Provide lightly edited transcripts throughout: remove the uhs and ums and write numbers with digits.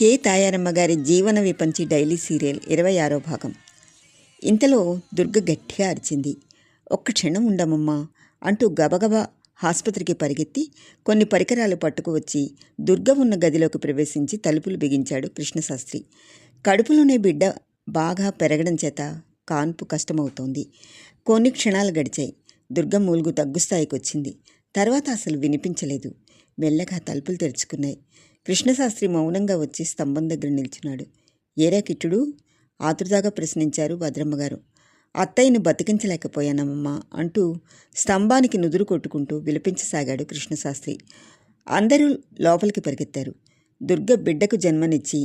K Tayaramma గారి జీవన విపంచి daily serial 26వ భాగం. ఇంతలో దుర్గ గట్టిగా అరిచింది. ఒక్క క్షణం ఉండమమ్మా అంటూ గబగబా ఆసుపత్రికి పరిగెత్తి కొన్ని పరికరాలు పట్టుకువచ్చి దుర్గ ఉన్న గదిలోకి ప్రవేశించి తలుపులు బిగించాడు కృష్ణశాస్త్రి. కడుపులోనే బిడ్డ బాగా పెరగడం చేత కాన్పు కష్టమవుతోంది. కొన్ని క్షణాలు గడిచాయి. దుర్గ మూలుగు తగ్గుస్థాయికి వచ్చింది. తర్వాత అసలు వినిపించలేదు. మెల్లగా తలుపులు తెరుచుకున్నాయి. కృష్ణశాస్త్రి మౌనంగా వచ్చి స్తంభం దగ్గర నిల్చున్నాడు. ఏరా కిట్టుడు? ఆతృతగా ప్రశ్నించారు భద్రమ్మగారు. అత్తయ్యను బతికించలేకపోయానమ్మా అంటూ స్తంభానికి నుదురు కొట్టుకుంటూ విలపించసాగాడు కృష్ణశాస్త్రి. అందరూ లోపలికి పరిగెత్తారు. దుర్గ బిడ్డకు జన్మనిచ్చి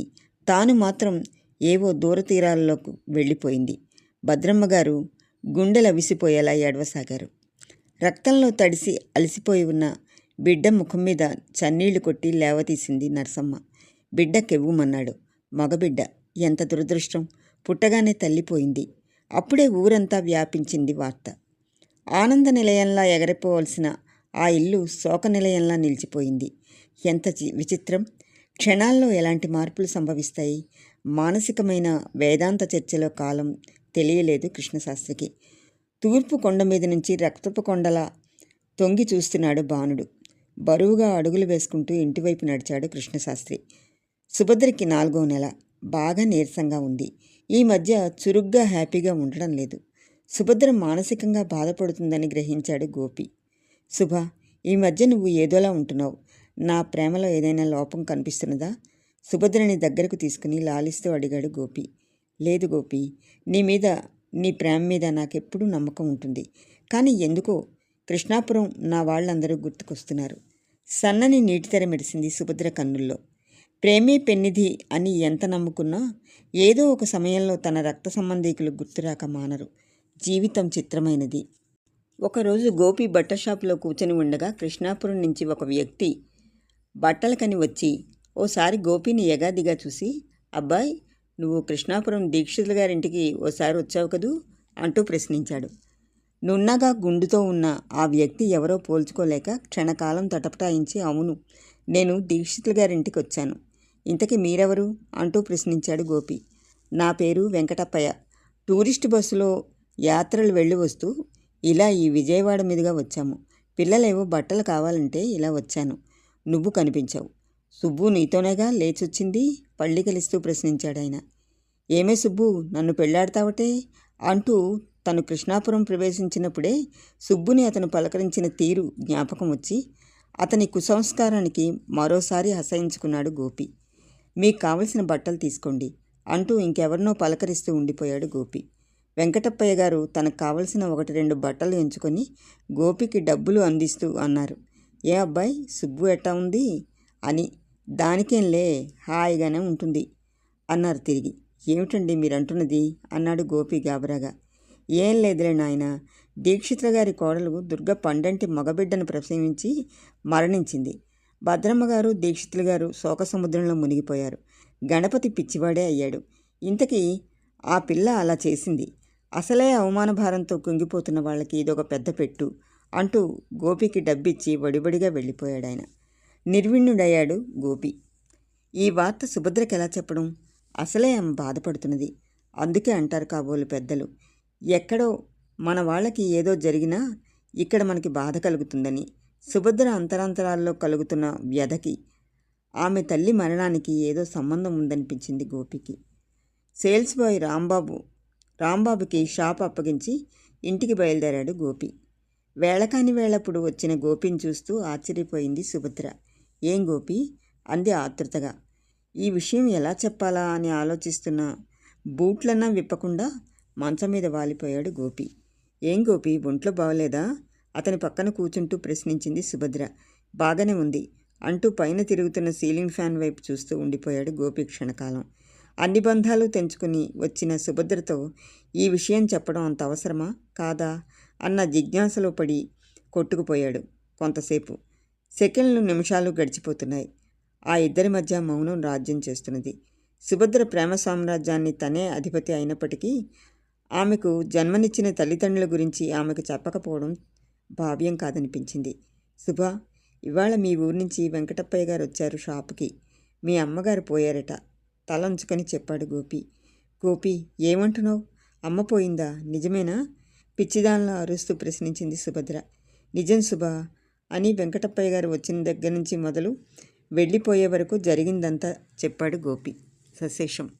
తాను మాత్రం ఏవో దూరతీరాల్లోకి వెళ్ళిపోయింది. భద్రమ్మగారు గుండెలవిసిపోయేలా ఏడవసాగారు. రక్తంలో తడిసి అలసిపోయి ఉన్న బిడ్డ ముఖం మీద చన్నీళ్లు కొట్టి లేవతీసింది నరసమ్మ. బిడ్డ కెవ్వుమన్నాడు. మగబిడ్డ. ఎంత దురదృష్టం! పుట్టగానే తల్లిపోయింది. అప్పుడే ఊరంతా వ్యాపించింది వార్త. ఆనంద నిలయంలా ఎగరిపోవలసిన ఆ ఇల్లు శోక నిలయంలా నిలిచిపోయింది. ఎంత విచిత్రం! క్షణాల్లో ఎలాంటి మార్పులు సంభవిస్తాయి? మానసికమైన వేదాంత చర్చలో కాలం తెలియలేదు కృష్ణశాస్త్రికి. తూర్పు కొండ మీద నుంచి రక్తపు కొండలా తొంగి చూస్తున్నాడు బాణుడు. బరువుగా అడుగులు వేసుకుంటూ ఇంటివైపు నడిచాడు కృష్ణశాస్త్రి. సుభద్రకి 4వ నెల. బాగా నీరసంగా ఉంది. ఈ మధ్య చురుగ్గా హ్యాపీగా ఉండడం లేదు. సుభద్ర మానసికంగా బాధపడుతుందని గ్రహించాడు గోపి. శుభ, ఈ మధ్య నువ్వు ఏదోలా ఉంటున్నావు. నా ప్రేమలో ఏదైనా లోపం కనిపిస్తున్నదా? సుభద్రని దగ్గరకు తీసుకుని లాలిస్తూ అడిగాడు గోపి. లేదు గోపి, నీ ప్రేమ మీద నాకెప్పుడూ నమ్మకం ఉంటుంది. కానీ ఎందుకో కృష్ణాపురం నా వాళ్ళందరూ గుర్తుకొస్తున్నారు. సన్నని నీటితెర మెరిసింది సుభద్ర కన్నుల్లో. ప్రేమే పెన్నిధి అని ఎంత నమ్ముకున్నా ఏదో ఒక సమయంలో తన రక్త సంబంధీకులు గుర్తురాక మానరు. జీవితం చిత్రమైనది. ఒకరోజు గోపి బట్టల షాపులో కూర్చొని ఉండగా కృష్ణాపురం నుంచి ఒక వ్యక్తి బట్టలకని వచ్చి ఓసారి గోపిని ఎగాదిగా చూసి, అబ్బాయి, నువ్వు కృష్ణాపురం దీక్షితుల గారింటికి ఓసారి వచ్చావు కదూ అంటూ ప్రశ్నించాడు. నున్నగా గుండుతో ఉన్న ఆ వ్యక్తి ఎవరో పోల్చుకోలేక క్షణకాలం తటపటాయించి, అవును, నేను దీక్షితుల గారింటికి వచ్చాను. ఇంతకీ మీరెవరు అంటూ ప్రశ్నించాడు గోపి. నా పేరు వెంకటప్పయ్య. టూరిస్టు బస్సులో యాత్రలు వెళ్ళి వస్తూ ఇలా ఈ విజయవాడ మీదుగా వచ్చాము. పిల్లలేవో బట్టలు కావాలంటే ఇలా వచ్చాను. నువ్వు కనిపించావు. సుబ్బు నీతోనేగా లేచొచ్చింది పళ్ళికలిస్తూ ప్రశ్నించాడాయన. ఏమే సుబ్బు, నన్ను పెళ్ళాడతావటే అంటూ తను కృష్ణాపురం ప్రవేశించినప్పుడే సుబ్బుని అతను పలకరించిన తీరు జ్ఞాపకం వచ్చి అతని కుసంస్కారానికి మరోసారి అసహించుకున్నాడు గోపి. మీకు కావలసిన బట్టలు తీసుకోండి అంటూ ఇంకెవరినో పలకరిస్తూ ఉండిపోయాడు గోపి. వెంకటప్పయ్య గారు తనకు కావలసిన 1-2 బట్టలు ఎంచుకొని గోపికి డబ్బులు అందిస్తూ అన్నారు. ఏ అబ్బాయి, సుబ్బు ఎట్టా ఉంది అని. దానికేంలే, హాయిగానే ఉంటుంది అన్నారు తిరిగి. ఏమిటండి మీరంటున్నది అన్నాడు గోపి గాబరాగా. ఏం లేదులే నాయన, దీక్షితుల గారి కోడలు దుర్గ పండంటి మగబిడ్డను ప్రసవించి మరణించింది. భద్రమ్మగారు దీక్షితుల గారు శోకసముద్రంలో మునిగిపోయారు. గణపతి పిచ్చివాడే అయ్యాడు. ఇంతకీ ఆ పిల్ల అలా చేసింది. అసలే అవమాన భారంతో కుంగిపోతున్న వాళ్ళకి ఇదొక పెద్ద పెట్టు అంటూ గోపికి డబ్బిచ్చి వడిబడిగా వెళ్ళిపోయాడాయన. నిర్విణ్ణుడయ్యాడు గోపి. ఈ వార్త సుభద్రకి ఎలా చెప్పడం? అసలే ఆమె బాధపడుతున్నది. అందుకే అంటారు కాబోలు పెద్దలు, ఎక్కడో మన వాళ్ళకి ఏదో జరిగినా ఇక్కడ మనకి బాధ కలుగుతుందని. సుభద్ర అంతరాంతరాల్లో కలుగుతున్న వ్యధకి ఆమె తల్లి మరణానికి ఏదో సంబంధం ఉందనిపించింది గోపికి. సేల్స్ బాయ్ రాంబాబుకి షాప్ అప్పగించి ఇంటికి బయలుదేరాడు గోపి. వేళకాని వేళప్పుడు వచ్చిన గోపిని చూస్తూ ఆశ్చర్యపోయింది సుభద్ర. ఏం గోపి అంది ఆతృతగా. ఈ విషయం ఎలా చెప్పాలా అని ఆలోచిస్తున్న బూట్లన్నా విప్పకుండా మంచం మీద వాలిపోయాడు గోపి. ఏం గోపి, ఒంట్లో బాగలేదా అతని పక్కన కూర్చుంటూ ప్రశ్నించింది సుభద్ర. బాగానే ఉంది అంటూ పైన తిరుగుతున్న సీలింగ్ ఫ్యాన్ వైపు చూస్తూ ఉండిపోయాడు గోపి క్షణకాలం. అన్ని బంధాలు తెంచుకుని వచ్చిన సుభద్రతో ఈ విషయం చెప్పడం అంత అవసరమా కాదా అన్న జిజ్ఞాసలో పడి కొట్టుకుపోయాడు. కొంతసేపు సెకండ్లు నిమిషాలు గడిచిపోతున్నాయి. ఆ ఇద్దరి మధ్య మౌనం రాజ్యం చేస్తున్నది. సుభద్ర ప్రేమ సామ్రాజ్యాన్ని తనే అధిపతి అయినప్పటికీ ఆమెకు జన్మనిచ్చిన తల్లిదండ్రుల గురించి ఆమెకు చెప్పకపోవడం భావ్యం కాదనిపించింది. శుభ, ఇవాళ మీ ఊరి నుంచి వెంకటప్పయ్య గారు వచ్చారు షాపుకి. మీ అమ్మగారు పోయారట. తలంచుకొని చెప్పాడు గోపి. గోపి, ఏమంటున్నావు? అమ్మ పోయిందా? నిజమేనా? పిచ్చిదానిలా అరుస్తూ ప్రశ్నించింది సుభద్ర. నిజం సుభా అని వెంకటప్పయ్య గారు వచ్చిన దగ్గర నుంచి మొదలు వెళ్ళిపోయే వరకు జరిగిందంతా చెప్పాడు గోపి. సశేషం.